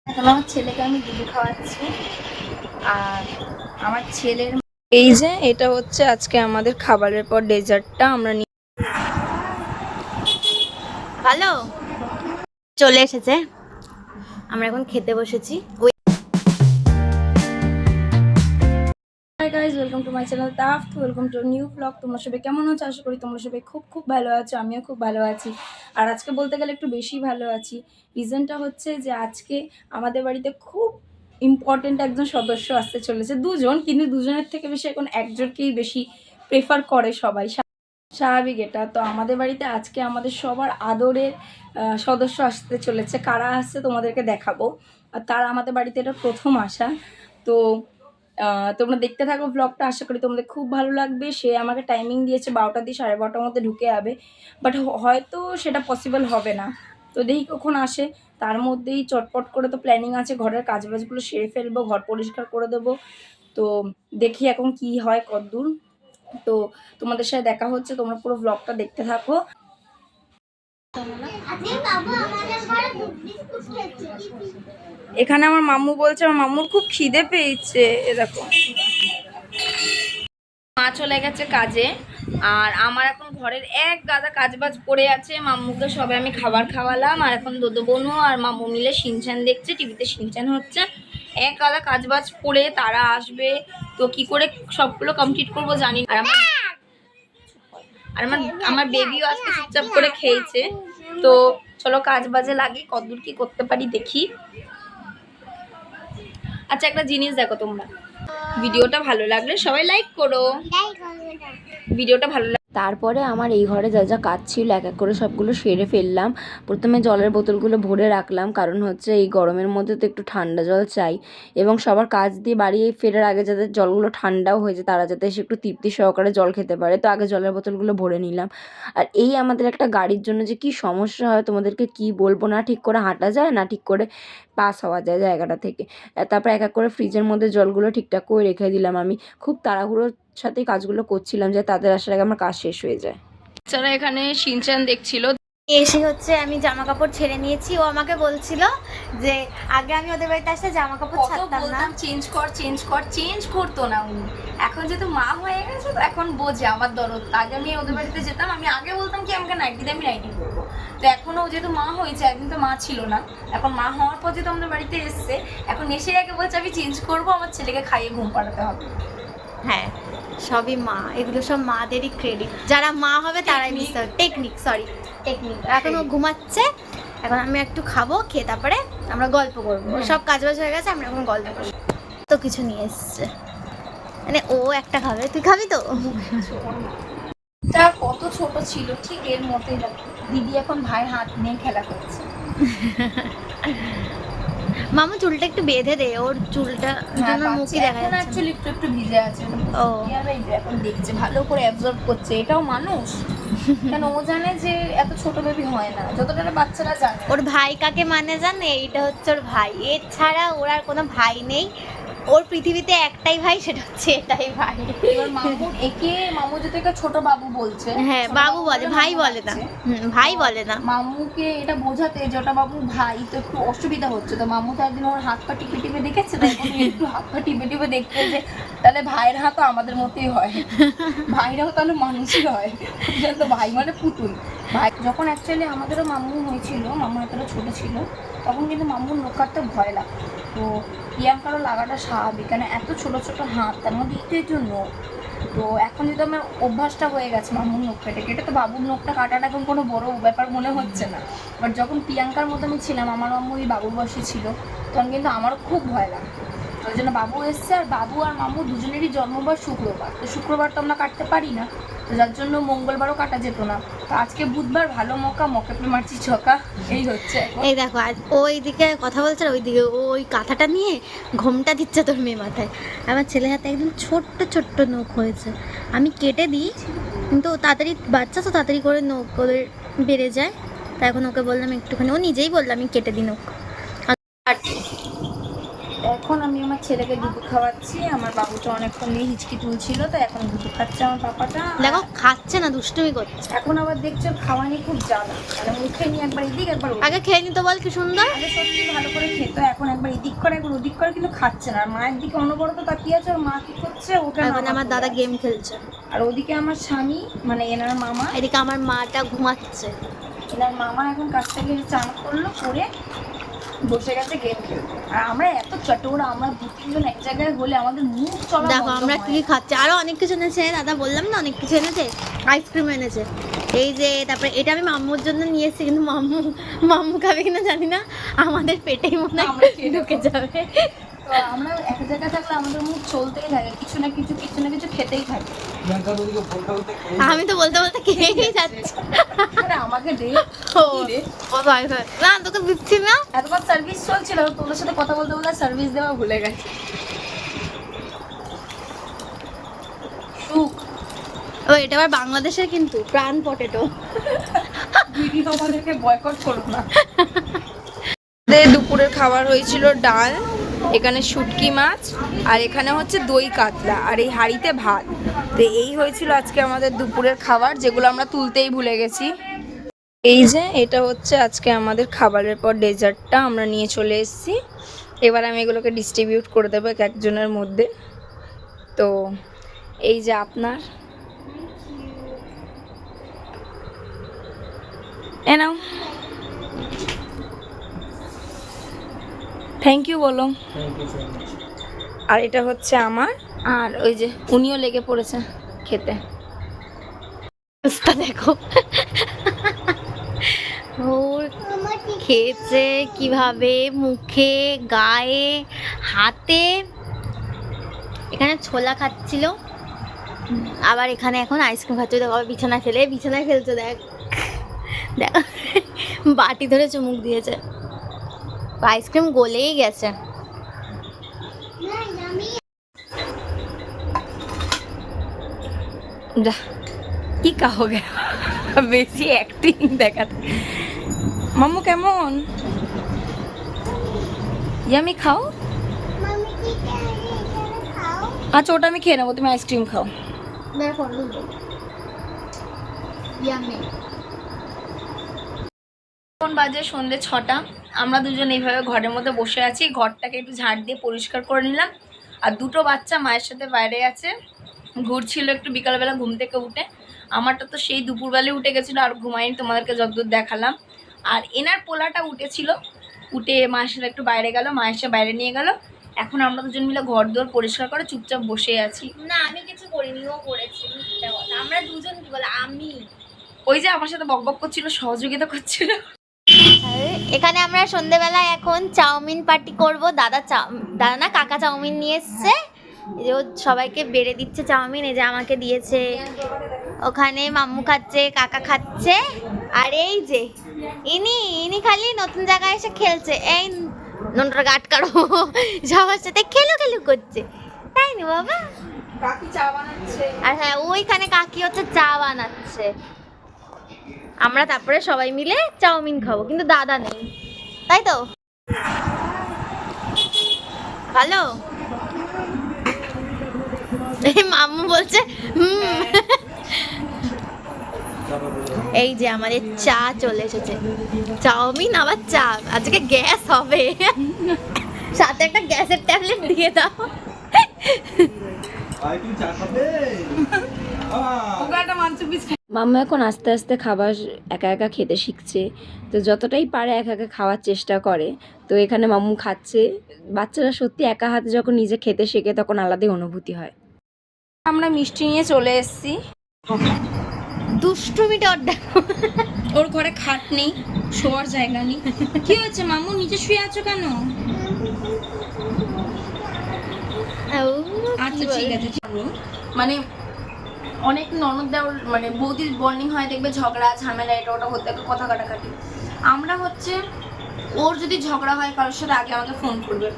এখন আমার ছেলেকে আমি দুধ খাওয়াচ্ছি। আর আমার ছেলের এই যে এটা হচ্ছে আজকে আমাদের খাবারের পর ডেজার্টটা আমরা ভালো চলে এসেছে, আমরা এখন খেতে বসেছি। Hi guys, welcome to my channel তাফট, ওয়েলকাম টু নিউ ব্লগ। তোমরা সবাই কেমন আছো? আশা করি তোমরা সবাই খুব ভালো আছো। আমিও খুব ভালো আছি। আর আজকে বলতে গেলে একটু বেশি ভালো আছি। রিজনটা হচ্ছে যে আজকে আমাদের বাড়িতে খুব ইম্পর্টেন্ট একজন সদস্য আসতে চলেছে। দুজন, কিন্তু দুজনের থেকে বেশি এখন একজনকেই বেশি প্রেফার করে সবাই, স্বাভাবিক এটা। তো আমাদের বাড়িতে আজকে আমাদের সবার আদরের সদস্য আসতে চলেছে। কারা আসছে তোমাদেরকে দেখাবো। আর তার আমাদের বাড়িতে এটা প্রথম আসা। তো তোমরা দেখতে থাকো ব্লগটা, আশা করি তোমাদের খুব ভালো লাগবে। সে আমাকে টাইমিং দিয়েছে 12টা দিয়ে 12:30টার মধ্যে ঢুকে যাবে, বাট হয়তো সেটা পসিবল হবে না। তো দেখি কখন আসে। তার মধ্যেই চটপট করে তো প্ল্যানিং আছে, ঘরের কাজবাজগুলো সেরে ফেলবো, ঘর পরিষ্কার করে দেবো। তো দেখি এখন কি হয়, কতদূর। তো তোমাদের সাথে দেখা হচ্ছে, তোমরা পুরো ব্লগটা দেখতে থাকো। এখানে আমার মাম্মু বলছে, আমার মাম্মুর খুব খিদে পেয়েছে। এ দেখো, মা চলে গেছে কাজে, আর আমার এখন ঘরের এক গাদা কাজবাজ পড়ে আছে। মাম্মুকে সবে আমি খাবার খাওয়ালাম, আর এখন দোদো বোনু আর মাম্মু মিলে শিনচান দেখছে, টিভিতে শিনচান হচ্ছে। এক গাদা কাজবাজ পড়ে তারা আসবে, তো কি করে সবগুলো কমপ্লিট করবো জানি। আর আমার আমার বেবিও আজকে চুপচাপ করে খেয়েছে। তো চলো কাজ বাজে লাগি, কতদূর কি করতে পারি দেখি। আচ্ছা, একটা জিনিস দেখো তোমরা, ভিডিওটা ভালো লাগলে সবাই লাইক করো। ভিডিওটা ভালো তারপরে আমার এই ঘরে যা যা কাজ ছিল এক এক করে সবগুলো সেরে ফেললাম। প্রথমে জলের বোতলগুলো ভরে রাখলাম, কারণ হচ্ছে এই গরমের মধ্যে তো একটু ঠান্ডা জল চাই, এবং সবার কাজ দিয়ে বাড়ি ফেরার আগে যাতে জলগুলো ঠান্ডাও হয়ে যায়, তারা যাতে এসে একটু তৃপ্তি সহকারে জল খেতে পারে। তো আগে জলের বোতলগুলো ভরে নিলাম। আর এই আমাদের একটা গাড়ির জন্য যে কি সমস্যা হয় তোমাদেরকে কি বলবো, না ঠিক করে হাঁটা যায়, না ঠিক করে পাস হওয়া যায় জায়গাটা থেকে। তারপর এক এক করে ফ্রিজের মধ্যে জলগুলো ঠিকঠাক করে রেখে দিলাম। আমি খুব তাড়াহুড়োর সাথে কাজগুলো করছিলাম যে তাদের আসার আগে আমার কাজ শেষ হয়ে যায়। বাচ্চারা এখানে শিনচান দেখছিল। এসে হচ্ছে আমি জামা কাপড় ছেড়ে নিয়েছি। ও আমাকে বলছিল যে আগে আমি ওদের বাড়িতে আসলে জামা কাপড় ছাড়তাম না, চেঞ্জ করতো না উনি। এখন যেহেতু মা হয়ে গেছে, তো এখন বোঝে আমার দরদ। আগে আমি ওদের বাড়িতে যেতাম, আমি আগে বলতাম কি আমাকে নাইটি দিয়ে আমি নাইটি করবো। তো এখনও যেহেতু মা হয়েছে, একদিন তো মা ছিল না, এখন মা হওয়ার পর যেহেতু আমাদের বাড়িতে এসছে, এখন এসে আগে বলছে আমি চেঞ্জ করবো, আমার ছেলেকে খাইয়ে ঘুম পাড়াতে হবে। হ্যাঁ, সবই মা, এগুলো সব মাদেরই ক্রেডিট। যারা মা হবে তারাই বুঝতে হবে। টেকনিক এখন ও ঘুমাচ্ছে, এখন আমি একটু খাবো, খেয়ে তারপরে আমরা গল্প করবো। সব কাজবাজ হয়ে গেছে, আমরা এখন গল্প করবো। তো কিছু নিয়ে এসছে, মানে ও একটা খাবে, তুই খাবি তো? তা কত ছোট ছিল, ঠিক এর মতোই লাগে। দিদি এখন ভাইয়ের হাত নিয়ে খেলা করছে। মামু চুলটা একটু বেঁধে দে, ওর চুলটা মুখে দেখা যাচ্ছে। অ্যাকচুয়ালি একটু ভিজে আছে। ও এখন দেখছে, ভালো করে অ্যাবজর্ব করছে। এটাও মানুষ, কেন ও জানে যে এত ছোট বেবি হয় না, যতটা বাচ্চারা জানে। ওর ভাই কাকে মানে জানে? এইটা হচ্ছে ওর ভাই, এছাড়া ওর আর কোনো ভাই নেই। ওর পৃথিবীতে একটাই ভাই, সেটা হচ্ছে এটাই ভাই। এবার মামু যদি ছোট বাবু বলছে, হ্যাঁ বাবু বলে, ভাই বলে না। ভাই বলে না। মামুকে এটা বোঝাতে যে ওটা বাবু ভাই, তো একটু অসুবিধা হচ্ছে। তো মামু তো একদিন ওর হাত পা টিপে টিপে দেখেছে, তো এখন একটু হাত পা টিপে টিপে দেখতে যে তাহলে ভাইয়ের হাতও আমাদের মতোই হয়, ভাইরাও তাহলে মানুষই হয়। তো ভাই মানে পুতুল। ভাই যখন অ্যাকচুয়ালি আমাদেরও মামু হয়েছিল, মামু এতটা ছোট ছিল, তখন কিন্তু মামুর নখ কাটতে ভয় লাগতো। তো প্রিয়াঙ্কারও লাগাটা স্বাভাবিক, কেন এত ছোট ছোট হাত, তার মধ্যে ঈদের জন্য। তো এখন যদি আমার অভ্যাসটা হয়ে গেছে মামুর নখ কেটে কেটে, তো বাবুর নখটা কাটাটা এখন কোনো বড় ব্যাপার মনে হচ্ছে না। বাট যখন প্রিয়াঙ্কার মতো আমি ছিলাম, আমার মাম্মু ওই বাবুর বয়সে ছিল, তখন কিন্তু আমারও খুব ভয় লাগতো। ওই জন্য বাবু এসছে, আর বাবু আর মাম্মু দুজনেরই জন্মবার শুক্রবার, তো শুক্রবার তো আমরা কাটতে পারি না, তো যার জন্য মঙ্গলবারও কাটা যেত না। তো আজকে বুধবার, ভালো মকে পে মারছি ছকা, এই হচ্ছে। এই দেখো, আজ ওইদিকে কথা বলছে, ওইদিকে ওই কাঁথাটা নিয়ে ঘোমটা দিচ্ছে তোর মেয়ে মাথায়। আমার ছেলের হাতে একদম ছোট্ট ছোট্ট নখ হয়েছে, আমি কেটে দিই, কিন্তু তাড়াতাড়ি বাচ্চা তো তাড়াতাড়ি করে নখ ওদের বেড়ে যায়। তাই এখন ওকে বললাম একটুখানি, ও নিজেই বললাম আমি কেটে দিই নখ। আর এখন আমি আমার ছেলেকে দুধ খাওয়াচ্ছি। আমার বাবুটা অনেকক্ষণ নিয়ে হিচকি তুলছিল, তো এখন দুধ খাচ্ছে আমার পাপাটা। দেখো খাচ্ছে না, দুষ্টুমি করছে। এখন আবার দেখছো খাওয়া নিয়ে খুব জ্বালা, মানে মুখে নিয়ে একবার এদিক একবার আগে খেয়ে নিতে বল, কি সুন্দর। আগে সত্যি ভালো করে খেতো, এখন একদম ঠিক করে কিন্তু খাচ্ছে না, আর মায়ের দিকে অনবরত তাকিয়ে আছে। আর মা কি করছে, ওটা এখন আমার দাদা গেম খেলছে, আর ওদিকে আমার স্বামী মানে এনার মামা, এদিকে আমার মাটা ঘুমাচ্ছে। এনার মামা এখন কাছ থেকে এসে চান করলো, করে বসে গেছে গেম খেলতে। আর আমরা এত চটোরা, আমরা 2-3 জন এক জায়গায় হলে আমাদের মুখ চলা দেখো বন্ধ আমরা হয় কি খাচ্ছি, আরো অনেক কিছু এনেছে দাদা, বললাম না অনেক কিছু এনেছে। আইসক্রিম এনেছে, এই যে, তারপরে এটা আমি মাম্মুর জন্য নিয়ে এসেছি, কিন্তু মাম্মু খাবে কিনা জানি না, আমাদের পেটেই মনে হয় আমরা খেয়ে ঢুকে যাবে। তো আমরা এক জায়গায় থাকলে আমাদের মুখ চলতেই থাকে, কিছু না কিছু খেতেই থাকে। আমি তো বলতে বলতে খেয়েই যাচ্ছি। আরে আমাকে দে, ও কি রে? ও ভাই ভাই, না তোকে দিচ্ছি না। এতক্ষণ সার্ভিস চলছিল, তোদের সাথে কথা বলতে বলতে সার্ভিস দেওয়া ভুলে গেছি। সুখ ও এটা আবার বাংলাদেশের কিন্তু প্রাণ পটেটো। ভিডিও আমাদেরকে বয়কট করো না। দুপুরের খাবার হয়েছিল ডাল, এখানে শুটকি মাছ, আর এখানে হচ্ছে দই কাতলা, আর এই হাঁড়িতে ভাত। তো এই হয়েছিল আজকে আমাদের দুপুরের খাবার, যেগুলো আমরা তুলতেই ভুলে গেছি। এই যে এটা হচ্ছে আজকে আমাদের খাবারের পর ডেজার্টটা আমরা নিয়ে চলে এসেছি। এবার আমি এগুলোকে ডিস্ট্রিবিউট করে দেবো এক একজনের মধ্যে। তো এই যে আপনার, এ নাও, থ্যাংক ইউ বলো। আর এটা হচ্ছে আমার, আর ওই যে উনিও লেগে পড়েছে খেতে। দেখো ওর খেয়েছে কিভাবে, মুখে, গায়ে, হাতে। এখানে ছোলা খাচ্ছিল, আবার এখানে এখন আইসক্রিম খাচ্ছে। দেখো আবার বিছানায় খেলছে, দেখ দেখ, বাটি ধরে চুমুক দিয়েছে, আইসক্রিম গলেই গেছে। যা কি কাহোগে, বেশি অ্যাক্টিং দেখাতে। মাম্মু কেমন? ইয়ামি খাও। আচ্ছা ওটা আমি খেয়ে নেবো, তুমি আইসক্রিম খাও। এখন বাজে সন্ধ্যে 6টা। আমরা দুজন এইভাবে ঘরের মধ্যে বসে আছি, ঘরটাকে একটু ঝাড় দিয়ে পরিষ্কার করে নিলাম। আর দুটো বাচ্চা মায়ের সাথে বাইরে আছে, ঘুরছিল একটু বিকালবেলা ঘুম থেকে উঠে। আমারটা তো সেই দুপুরবেলায় উঠে গেছিলো, আর ঘুমাইনি, তোমাদেরকে যতদূর দেখালাম। আর এনার পোলাটা উঠেছিল, উঠে মায়ের সাথে একটু বাইরে গেল, মায়ের সাথে বাইরে নিয়ে গেল। এখন আমরা দুজন মিলে ঘর দোর পরিষ্কার করে চুপচাপ বসে আছি। না আমি কিছু করিনি, ও করেছে। আমরা দুজন কি বলে, আমি ওই যে আমার সাথে বকবক করছিল, সহযোগিতা করছিল। এখানে আমরা সন্ধেবেলায় এখন চাউমিন পার্টি করব। দাদা না কাকা চাউমিন নিয়ে এসছে, এই যে ও সবাইকে বেড়ে দিচ্ছে চাউমিন, এই যে আমাকে দিয়েছে। ওখানে মাম্মু খাচ্ছে, কাকা খাচ্ছে, আর এই যে ইনি খালি নতুন জায়গায় এসে খেলছে। এই নোনটার গাট কাটো, সবার সাথে খেলু করছে, তাই না বাবা? কাকি চা বানাচ্ছে। আর হ্যাঁ, ওইখানে কাকি হচ্ছে চা বানাচ্ছে। আমরা তারপরে সবাই মিলে চাউমিন খাবো, কিন্তু দাদা নেই, তাই তো? ভালো। এই মাম্মু বলছে এই যে আমাদের চা চলে এসেছে, চাউমিন আবার চা। আজকে গ্যাস হবে, সাথে একটা গ্যাসের ট্যাবলেট দিয়ে দাও। মাম্মা এখন আস্তে আস্তে খাবার একা একা খেতে শিখছে, তো যতটাই পারে একা একা খাওয়ার চেষ্টা করে। তো এখানে মাম্মু খাচ্ছে। বাচ্চারা সত্যি একা হাতে যখন নিজে খেতে শেখে তখন আলাদাই অনুভূতি হয়। আমরা মিষ্টি নিয়ে চলে এসেছি। দুষ্টুমিটা ওর ঘরে খাট নেই, শোয়ার জায়গা নেই। কি হয়েছে মামু, নিচে শুয়ে আছো কেন? আচ্ছা ঠিক আছে। মানে অনেক ননদদের মানে বৌদির বন্ডিং হয়, দেখবে ঝগড়া ঝামেলা এটা ওটা হতে থাকে, কথা কাটাকাটি। আমরা হচ্ছে ওর যদি ঝগড়া হয় কারোর সাথে আগে আমাকে ফোন করবে,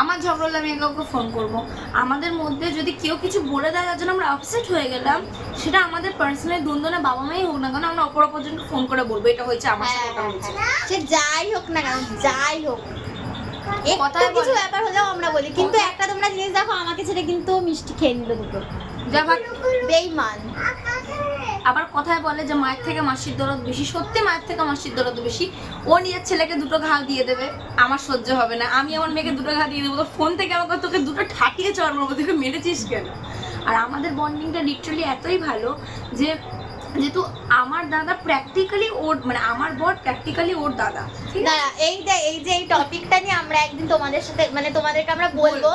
আমার ঝগড়া হলে আমি কাউকে ফোন করব। আমাদের মধ্যে যদি কেউ কিছু বলে দেয় যার জন্য আমরা আপসেট হয়ে গেলাম, সেটা আমাদের পার্সোনাল দ্বন্দ্ব বাবা মাই হোক না কেন, আমরা অপরজনকে ফোন করে বলবো এটা হয়েছে আমার সাথে, ওটা হয়েছে। সে যাই হোক না কেন, যাই হোক, কথায় কিছু বলে। ব্যাপার হলেও আমরা বলি। কিন্তু একটা তোমরা জিনিস দেখো, আমাকে ছেড়ে কিন্তু মিষ্টি খেয়ে নিল দুটো, যা ভাগ। বেইমান। আবার কথায় বলে যে মায়ের থেকে মাসির দরদ বেশি, সত্যি মায়ের থেকে মাসির দরদ বেশি। ও নিজের ছেলেকে 2টো ঘা দিয়ে দেবে, আমার সহ্য হবে না। আমি আমার মেয়েকে 2টো ঘা দিয়ে দেবো, তো ফোন থেকে আমাকে তোকে 2টো ঠাটিয়ে চড় মারবো, তোকে মেরেছিস কেন। আর আমাদের বন্ডিংটা লিটারালি এতই ভালো যে যেহেতু আমার দাদা প্র্যাকটিক্যালি ওর, মানে আমার বর প্র্যাকটিক্যালি ওর দাদা। দাঁড়া, এই টপিকটা নিয়ে আমরা একদিন তোমাদের সাথে, মানে তোমাদেরকে আমরা বলবো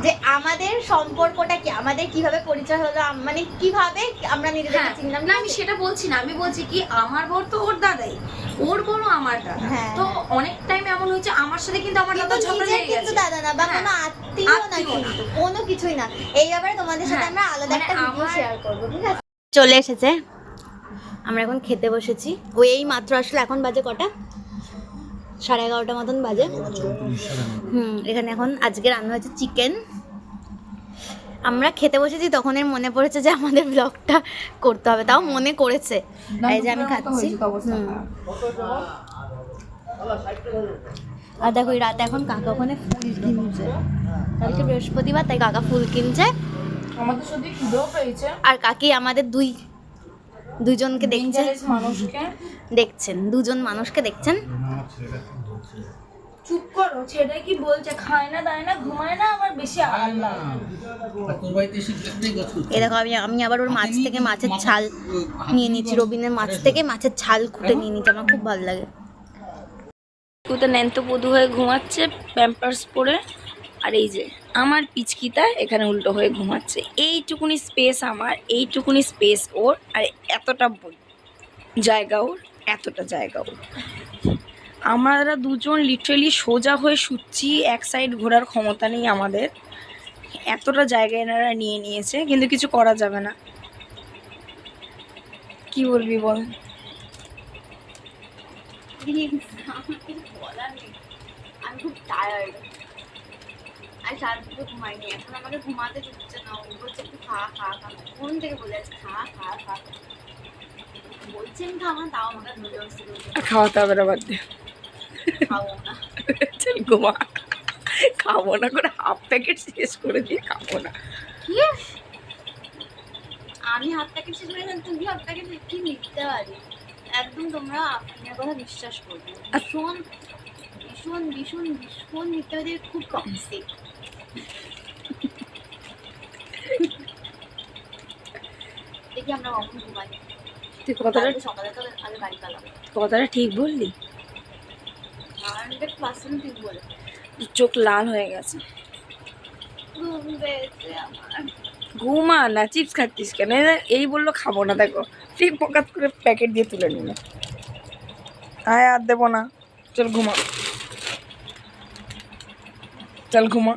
যে আমাদের সম্পর্কটা কি, আমাদের কিভাবে পরিচয় হলো, মানে কিভাবে আমরা নিজেদেরকে চিনলাম। না আমি সেটা বলছি না, আমি বলছি কি আমার বর তো ওর দাদাই, ওর বড় আমার দাদা। হ্যাঁ। তো অনেক টাইম এমন হয়েছে আমার সাথে কিন্তু আমার দাদা ঝগড়া লেগে কিন্তু গেছে। দাদা না বা হ্যাঁ, কোনো আত্মীয় না, কিন্তু কোনো কিছুই না। এই ব্যাপারে তোমাদের সাথে হ্যাঁ, আমরা আলাদা মানে একটা ভিডিও আমার- শেয়ার করব, ঠিক আছে? চলে এসেছে, আমরা এখন খেতে বসেছি। ওই এই মাত্র আসলে, এখন বাজে কটা, 11:30 মতন বাজে। এখানে এখন আজকে রান্না হয়েছে চিকেন। আমরা খেতে বসেছি, তখন এর মনে পড়েছে যে আমাদের ব্লগটা করতে হবে, তাও মনে করেছে। এই যে আমি খাচ্ছি। আর দেখো এই রাতে এখন কাকা ওখানে ফুল কিনছে, কালকে বৃহস্পতিবার তাই কাকা ফুল কিনছে। আমাদের সাথে খিদেও পেয়েছে, আর কাকি আমাদের দুজনকে দেখছে, মানুষকে দেখছেন, দুজন মানুষকে দেখছেন। চুপ করো, ছেলে কি বলছে, খায় না দায় না ঘুমায় না, আবার বেশি আল্লাহ। এই দেখো আমি আবার ওর মাছ থেকে মাছের ছাল নিয়ে নিচ্ছি, রবিনের মাছ থেকে মাছের ছাল খুঁটে নিয়ে নিচ্ছি, আমার খুব ভালো লাগে। কুতে ন্যান্ত পদু হয়ে ঘুমাচ্ছে প্যাম্পার্স পরে, আর এই যে আমার পিচকিটা এখানে উল্টো হয়ে ঘুমাচ্ছে। এইটুকুনি স্পেস আমার, এইটুকুনি স্পেস ওর, আর এতটা জায়গা ওর, এতটা জায়গা ওর। আমরা দুজন লিটারেলি সোজা হয়ে শুচ্ছি, এক সাইড ঘোরার ক্ষমতা নেই আমাদের, এতটা জায়গা এনারা নিয়ে নিয়েছে, কিন্তু কিছু করা যাবে না। কি বলবি বল? আমি খুব টায়ার্ড, আর সারা দুটো ঘুমাইনি, এখন আমাকে ঘুমাতে দিচ্ছে না। ও বলছে একটু খা খা খা, ফোন থেকে বলে আছে খা খা খা, বলছি আমি খাবো না, তাও আমাকে ধরে বসতে বলছে খাওয়াতে হবে না, বাদ দে, খাবো না। চল ঘুমা। খাবো না করে হাফ প্যাকেট শেষ করে দিয়ে খাবো না। কি আমি হাফ প্যাকেট শেষ করে দিলাম, তুমি হাফ প্যাকেট কি নিতে পারি? একদম তোমরা আপনার কথা বিশ্বাস করবে, ভীষণ ভীষণ ভীষণ ভীষণ মিথ্যাবাদী, খুব টক্সিক। দেখি আমরা কখন ঘুমাই, তুই কথাটা সকালে তো আগে গাড়ি চালাবো। কথাটা ঠিক বললি, 100% ঠিক বলে। চোখ লাল হয়ে গেছে। ঘুম পেয়েছে আমার। ঘুমা না, চিপস খাচ্ছিস কেন? এই বললো খাবো না, দেখো ঠিক পকাত করে প্যাকেট দিয়ে তুলে নিল। আয় আর দেবো না, চল ঘুমা, চল ঘুমা।